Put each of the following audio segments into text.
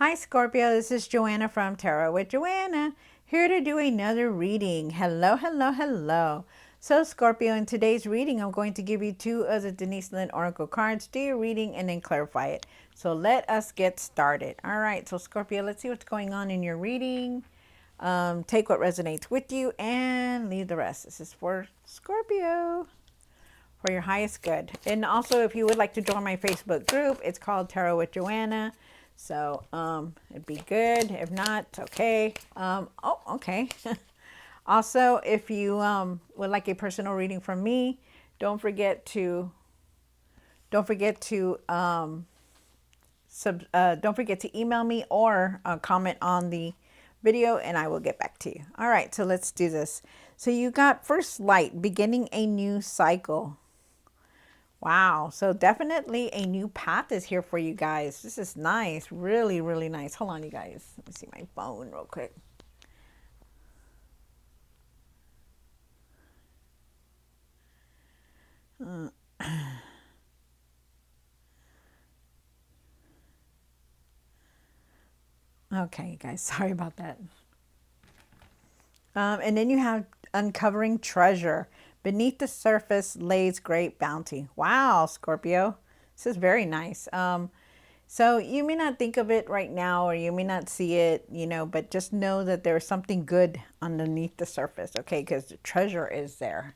Hi Scorpio, this is Joanna from Tarot with Joanna, here to do another reading. Hello, hello, hello. So Scorpio, in today's reading, I'm going to give you two of the Denise Lynn Oracle cards, do your reading, and then clarify it. So let us get started. All right, so Scorpio, let's see what's going on in your reading. Take what resonates with you and leave the rest. This is for Scorpio, for your highest good. And also, if you would like to join my Facebook group, it's called Tarot with Joanna. So it'd be good. If not, okay. Oh, okay. Also, if you would like a personal reading from me, don't forget to don't forget to email me or comment on the video, and I will get back to you. All right, so let's do this. So you got first light, beginning a new cycle. Wow, so definitely a new path is here for you guys. This is nice, really, really nice. Hold on, you guys. Let me see my phone real quick. Okay, you guys, sorry about that. And then you have uncovering treasure. Beneath the surface lays great bounty. Wow, Scorpio. This is very nice. So you may not think of it right now, or you may not see it, but just know that there's something good underneath the surface, okay? Because the treasure is there.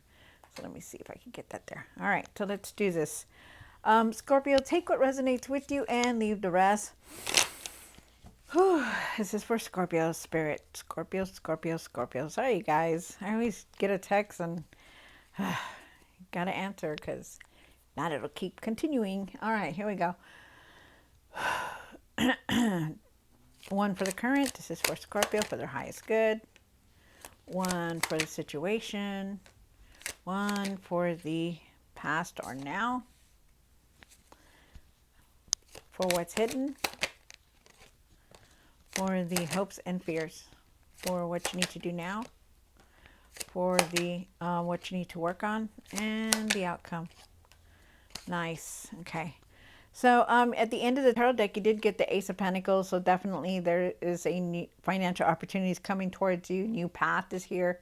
So let me see if I can get that there. All right, so let's do this. Scorpio, take what resonates with you and leave the rest. Whew, this is for Scorpio spirit. Scorpio, Scorpio, Scorpio. Sorry, you guys. I always get a text and gotta answer, because not it'll keep continuing. All right, here we go. One for the current. This is for Scorpio for their highest good. One for the situation. One for the past or now. For what's hidden. For the hopes and fears. For what you need to do now. For the what you need to work on. And the outcome. Nice. Okay. So at the end of the tarot deck, you did get the Ace of Pentacles. So definitely there is a new financial opportunities coming towards you. New path is here.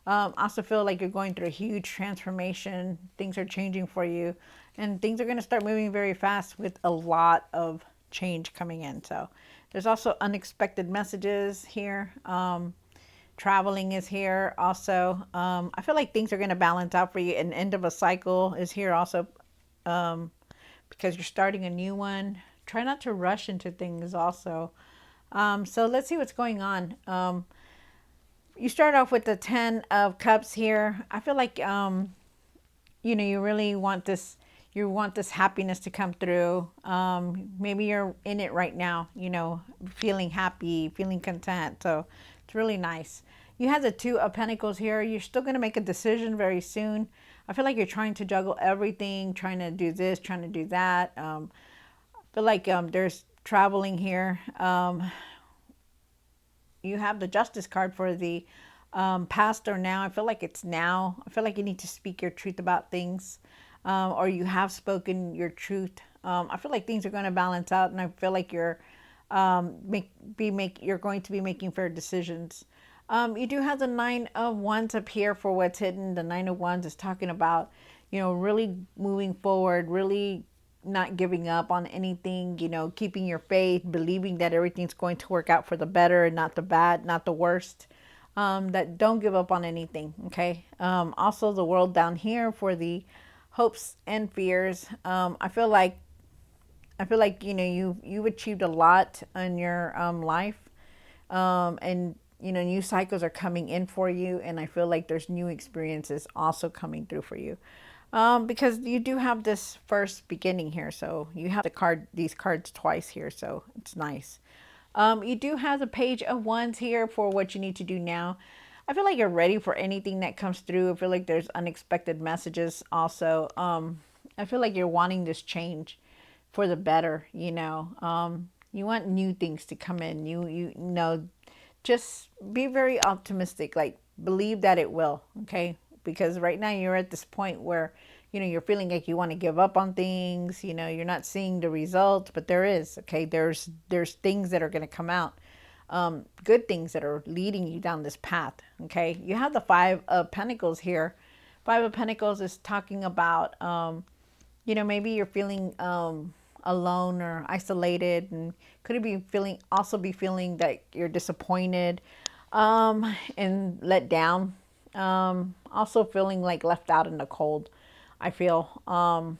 Also feel like you're going through a huge transformation. Things are changing for you. And things are going to start moving very fast with a lot of change coming in. So there's also unexpected messages here. Traveling is here also. I feel like things are going to balance out for you. An end of a cycle is here also. Because you're starting a new one. Try not to rush into things also. So let's see what's going on. You start off with the 10 of Cups here. I feel like, you really want this, happiness to come through. Maybe you're in it right now, feeling happy, feeling content. So it's really nice. You have the 2 of Pentacles here. You're still going to make a decision very soon. I feel like you're trying to juggle everything, trying to do this, trying to do that. I feel like there's traveling here. You have the Justice card for the past or now. I feel like it's now. I feel like you need to speak your truth about things, or you have spoken your truth. I feel like things are going to balance out, and I feel like you're you're going to be making fair decisions. You do have the 9 of Wands up here for what's hidden. The 9 of Wands is talking about, really moving forward, really not giving up on anything, keeping your faith, believing that everything's going to work out for the better and not the bad, not the worst. That don't give up on anything, okay? Also, the world down here for the hopes and fears. I feel like you've achieved a lot in your life, and new cycles are coming in for you, and I feel like there's new experiences also coming through for you, because you do have this first beginning here. So you have these cards twice here, so it's nice. You do have the Page of Wands here for what you need to do now. I feel like you're ready for anything that comes through. I feel like there's unexpected messages also. I feel like you're wanting this change for the better, you want new things to come in. Just be very optimistic, like believe that it will, okay? Because right now you're at this point where you know, you're feeling like you want to give up on things, you know, you're not seeing the result, but there is, okay, there's things that are going to come out, good things that are leading you down this path. Okay, you have the Five of Pentacles here. Five of Pentacles is talking about, you know, maybe you're feeling alone or isolated, and could it be feeling, also be feeling that you're disappointed and let down, also feeling like left out in the cold, I feel. And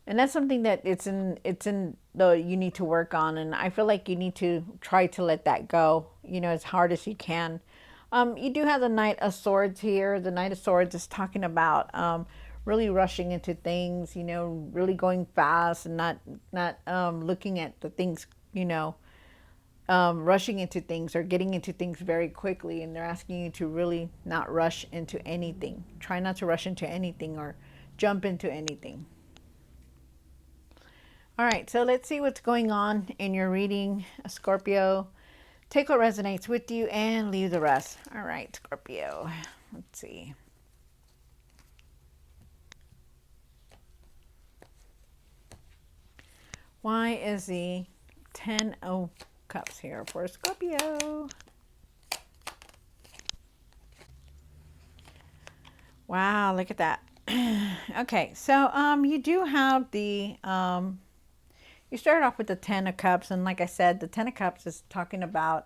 that's something that it's in the, you need to work on, and I feel like you need to try to let that go, you know, as hard as you can. You do have the Knight of Swords here. The Knight of Swords is talking about really rushing into things, you know, really going fast and not looking at the things, you know, rushing into things or getting into things very quickly. And they're asking you to really not rush into anything. Try not to rush into anything or jump into anything. All right, so let's see what's going on in your reading, Scorpio. Take what resonates with you and leave the rest. All right, Scorpio. Let's see. Why is the 10 of Cups here for Scorpio? Wow, look at that. Okay, so you do have the you started off with the 10 of Cups, and like I said, the 10 of Cups is talking about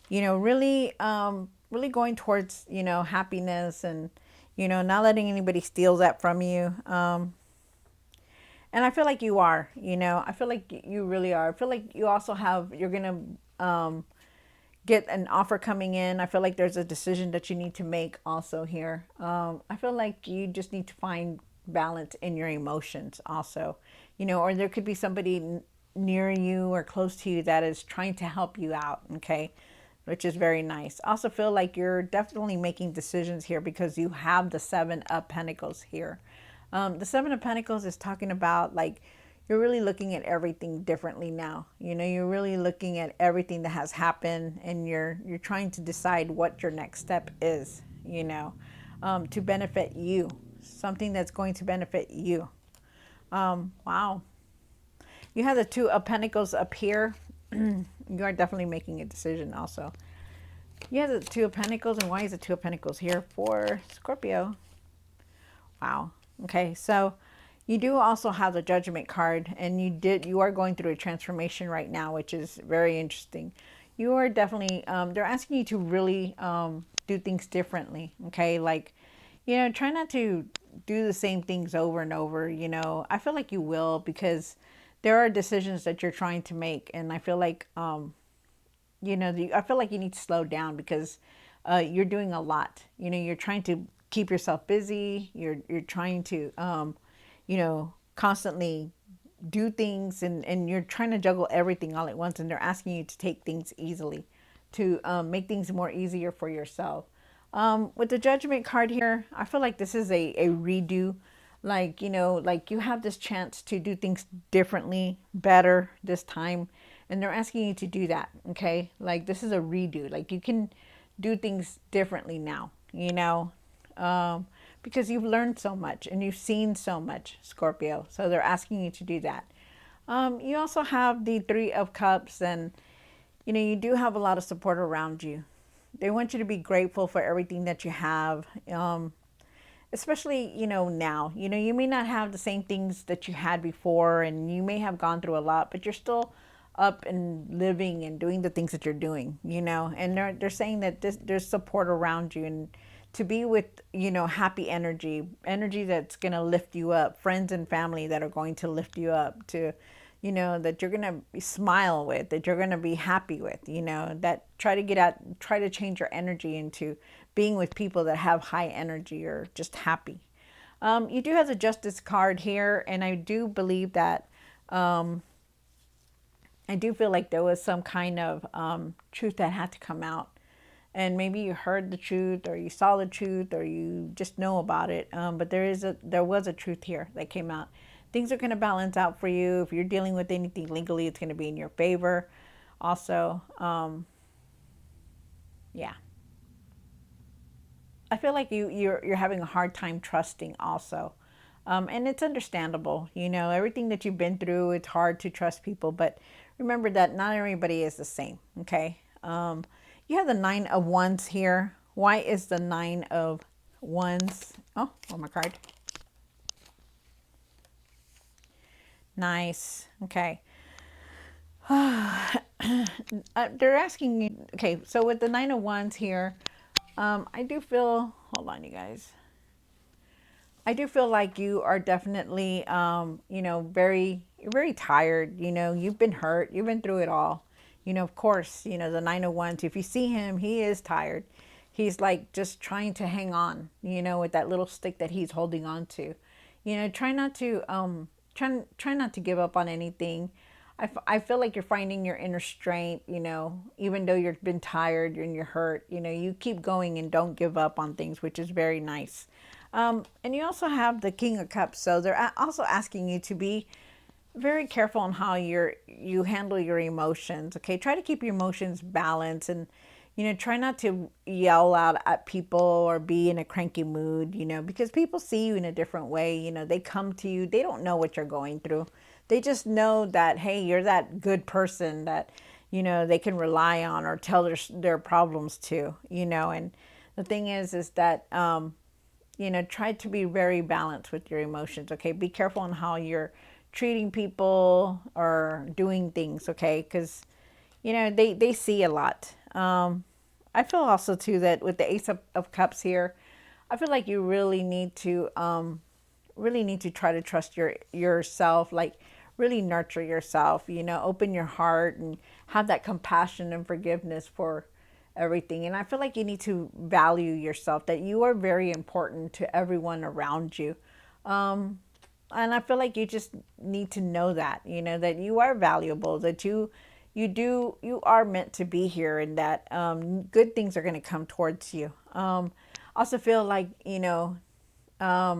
you know, really going towards, you know, happiness, and you know, not letting anybody steal that from you. And I feel like you are, you know, I feel like you really are. I feel like you also have, you're going to get an offer coming in. I feel like there's a decision that you need to make also here. I feel like you just need to find balance in your emotions also, you know, or there could be somebody near you or close to you that is trying to help you out, okay, which is very nice. I also feel like you're definitely making decisions here because you have the Seven of Pentacles here. The Seven of Pentacles is talking about, like, you're really looking at everything differently now. You know, you're really looking at everything that has happened, and you're trying to decide what your next step is, you know, to benefit you, something that's going to benefit you. Wow. You have the Two of Pentacles up here. You are definitely making a decision also. You have the Two of Pentacles, and why is the Two of Pentacles here for Scorpio? Wow. Okay, so you do also have the Judgment card, and you are going through a transformation right now, which is very interesting. You are definitely, they're asking you to really do things differently, okay? Like, you know, try not to do the same things over and over, you know. I feel like you will, because there are decisions that you're trying to make, and I feel like, you know, I feel like you need to slow down because you're doing a lot. You know, you're trying to keep yourself busy. You're trying to, you know, constantly do things, and you're trying to juggle everything all at once. And they're asking you to take things easily, to make things more easier for yourself. With the Judgment card here, I feel like this is a redo. Like, you know, like you have this chance to do things differently, better this time. And they're asking you to do that, okay? Like, this is a redo. Like, you can do things differently now, you know, because you've learned so much and you've seen so much, Scorpio. So they're asking you to do that. You also have the Three of Cups, and, you know, you do have a lot of support around you. They want you to be grateful for everything that you have, especially, you know, now. You know, you may not have the same things that you had before, and you may have gone through a lot, but you're still up and living and doing the things that you're doing, you know. And they're saying that there's support around you, and to be with, you know, happy energy that's going to lift you up, friends and family that are going to lift you up, to, you know, that you're going to smile with, that you're going to be happy with, you know, that try to change your energy into being with people that have high energy or just happy. You do have the Justice card here, and I do believe that, I do feel like there was some kind of truth that had to come out. And maybe you heard the truth, or you saw the truth, or you just know about it. But there was a truth here that came out. Things are going to balance out for you. If you're dealing with anything legally, it's going to be in your favor. Also, yeah. I feel like you're having a hard time trusting also. And it's understandable, you know, everything that you've been through, it's hard to trust people, but remember that not everybody is the same, okay? You have the 9 of Wands here. Why is the 9 of Wands? Oh, my card. Nice. Okay. They're asking you, okay, so with the 9 of Wands here, I do feel, hold on, you guys. I do feel like you are definitely, you know, you're very tired. You know, you've been hurt. You've been through it all. You know, of course, you know, the 9 of Wands, if you see him, he is tired. He's like just trying to hang on, you know, with that little stick that he's holding on to. You know, try not to give up on anything. I feel like you're finding your inner strength, you know, even though you've been tired and you're hurt, you know, you keep going and don't give up on things, which is very nice. And you also have the King of Cups. So they're also asking you to be very careful on how you handle your emotions. Okay, try to keep your emotions balanced, and you know, try not to yell out at people or be in a cranky mood, you know, because people see you in a different way. You know, they come to you, they don't know what you're going through. They just know that, hey, you're that good person that, you know, they can rely on or tell their problems to, you know. And the thing is that you know, try to be very balanced with your emotions. Okay, be careful on how you're treating people or doing things. Okay, because you know they see a lot. I feel also too that with the Ace of Cups here, I feel like you really need to try to trust yourself, like really nurture yourself, you know, open your heart and have that compassion and forgiveness for everything. And I feel like you need to value yourself, that you are very important to everyone around you. And I feel like you just need to know that, you know, that you are valuable, that you are meant to be here, and that good things are going to come towards you. Also feel like, you know, I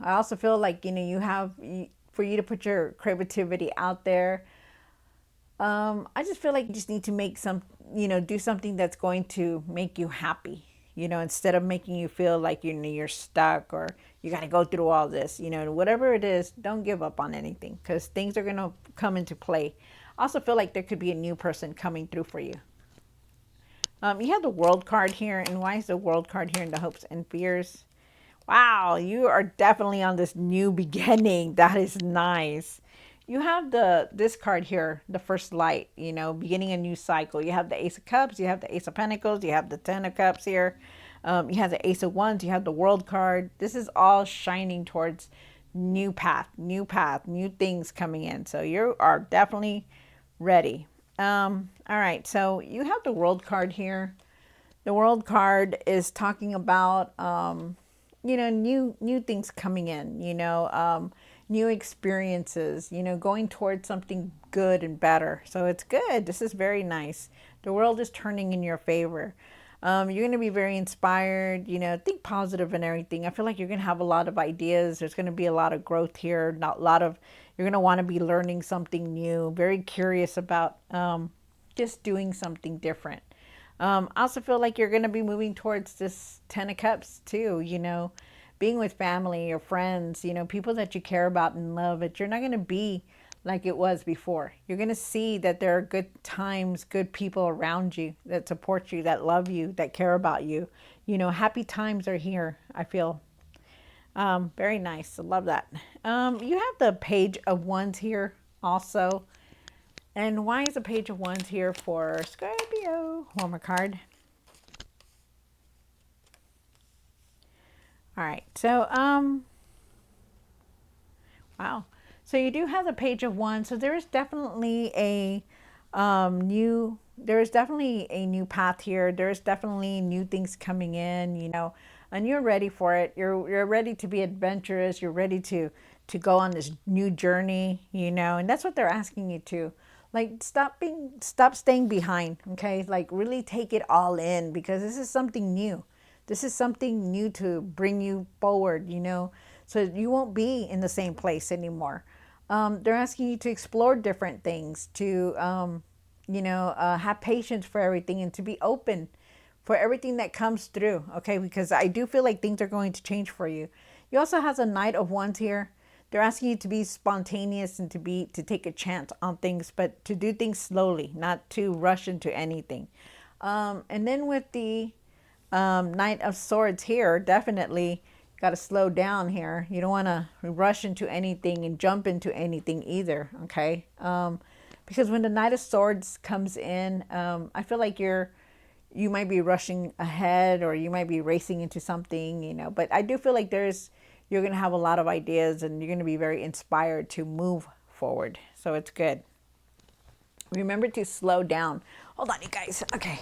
also feel like, you know, for you to put your creativity out there. I just feel like you just need to make you know, do something that's going to make you happy, you know, instead of making you feel like, you know, you're stuck or you got to go through all this, you know, whatever it is, don't give up on anything, because things are going to come into play. I also feel like there could be a new person coming through for you. You have the World card here, and why is the World card here in the hopes and fears? Wow, you are definitely on this new beginning. That is nice. You have this card here, the first light, you know, beginning a new cycle. You have the Ace of Cups, you have the Ace of Pentacles, you have the Ten of Cups here. You have the Ace of Wands, you have the World card. This is all shining towards new path, new things coming in. So you are definitely ready. All right, so you have the World card here. The World card is talking about you know, new things coming in, you know, new experiences, you know, going towards something good and better. So it's good. This is very nice. The world is turning in your favor. You're going to be very inspired, you know, think positive and everything. I feel like you're going to have a lot of ideas. There's going to be a lot of growth here, not a lot of, you're going to want to be learning something new, very curious about just doing something different. I also feel like you're going to be moving towards this Ten of Cups too, you know, being with family or friends, you know, people that you care about and love. But you're not going to be like it was before. You're going to see that there are good times, good people around you that support you, that love you, that care about you. You know, happy times are here, I feel. Very nice. I love that. You have the Page of Wands here also. And why is the Page of Wands here for Scorpio? One more card. All right. So, wow. So you do have the Page of Wands. So there is definitely a there is definitely a new path here. There's definitely new things coming in, you know, and you're ready for it. You're ready to be adventurous. You're ready to go on this new journey, you know, and that's what they're asking you to. Like stop staying behind, okay? Like really take it all in, because this is something new. This is something new to bring you forward, you know, so you won't be in the same place anymore. They're asking you to explore different things, to, you know, have patience for everything, and to be open for everything that comes through, okay? Because I do feel like things are going to change for you. You also has a Knight of Wands here. They're asking you to be spontaneous and to take a chance on things, but to do things slowly, not to rush into anything. And then with the Knight of Swords here, definitely got to slow down here. You don't want to rush into anything and jump into anything either, okay? Because when the Knight of Swords comes in, I feel like you might be rushing ahead, or you might be racing into something, you know, but I do feel like you're going to have a lot of ideas, and you're going to be very inspired to move forward. So it's good. Remember to slow down. Hold on, you guys. Okay.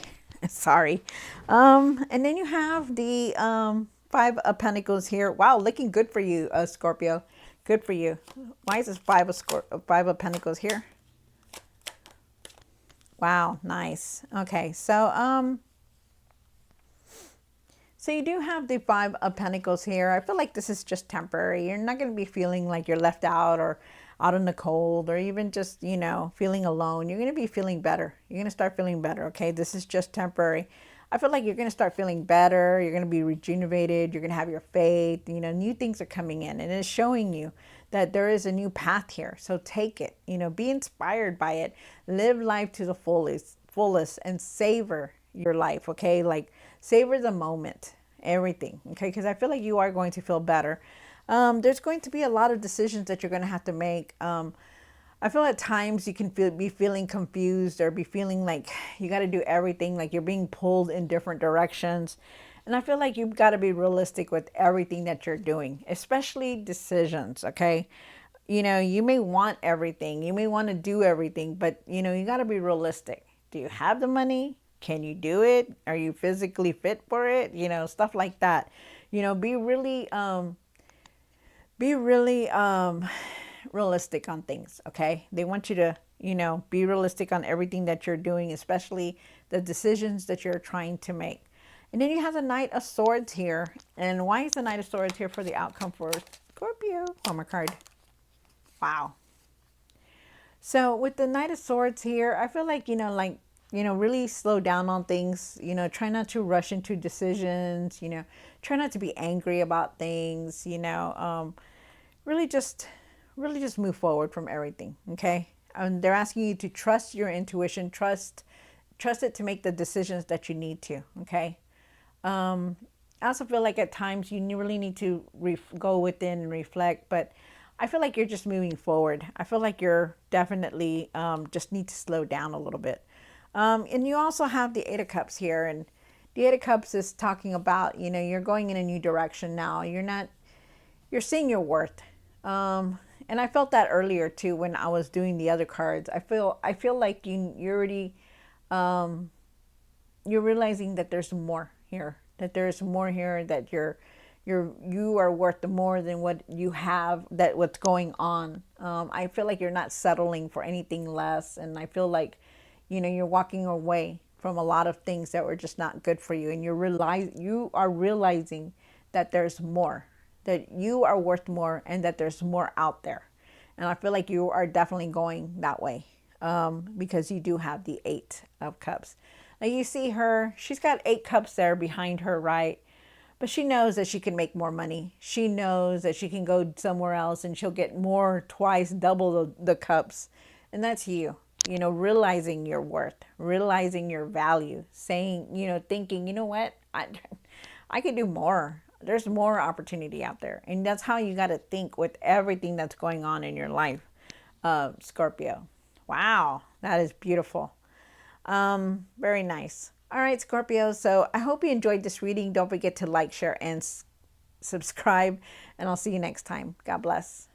Sorry. And then you have the Five of Pentacles here. Wow, looking good for you, Scorpio. Good for you. Why is this Five of Pentacles here? Wow, nice. Okay, so you do have the Five of Pentacles here. I feel like this is just temporary. You're not going to be feeling like you're left out or out in the cold, or even just, you know, feeling alone. You're going to be feeling better. You're going to start feeling better, okay? This is just temporary. I feel like you're going to start feeling better. You're going to be rejuvenated. You're going to have your faith. You know, new things are coming in, and it's showing you that there is a new path here. So take it, you know, be inspired by it. Live life to the fullest and savor your life, okay? Like, savor the moment, everything, okay? Because I feel like you are going to feel better. There's going to be a lot of decisions that you're going to have to make. I feel at times you can be feeling confused, or be feeling like you got to do everything, like you're being pulled in different directions. And I feel like you've got to be realistic with everything that you're doing, especially decisions, okay? You know, you may want everything, you may want to do everything, but, you know, you got to be realistic. Do you have the money? Can you do it? Are you physically fit for it? You know, stuff like that. You know, be really realistic on things, okay? They want you to, you know, be realistic on everything that you're doing, especially the decisions that you're trying to make. And then you have the Knight of Swords here. And why is the Knight of Swords here for the outcome for Scorpio? One more card. Wow. So with the Knight of Swords here, I feel like, really slow down on things, try not to rush into decisions, try not to be angry about things, really just move forward from everything. Okay. And they're asking you to trust your intuition, trust it to make the decisions that you need to. Okay. I also feel like at times you really need to go within and reflect, but I feel like you're just moving forward. I feel like you're definitely just need to slow down a little bit. And you also have the Eight of Cups here, and the Eight of Cups is talking about, you're going in a new direction now. You're seeing your worth. And I felt that earlier too when I was doing the other cards. I feel like you're already you're realizing that there's more here, that you are worth more than what you have, what's going on. I feel like you're not settling for anything less, and I feel like you're walking away from a lot of things that were just not good for you, and you are realizing that there's more, that you are worth more, and that there's more out there. And I feel like you are definitely going that way, because you do have the Eight of Cups. Now you see her, she's got 8 cups there behind her, right? But she knows that she can make more money. She knows that she can go somewhere else and she'll get more, twice, double the cups. And that's you, realizing your worth, realizing your value, saying, thinking, you know what, I could do more. There's more opportunity out there. And that's how you got to think with everything that's going on in your life, Scorpio. Wow, that is beautiful. Very nice. All right, Scorpio. So I hope you enjoyed this reading. Don't forget to like, share, and subscribe. And I'll see you next time. God bless.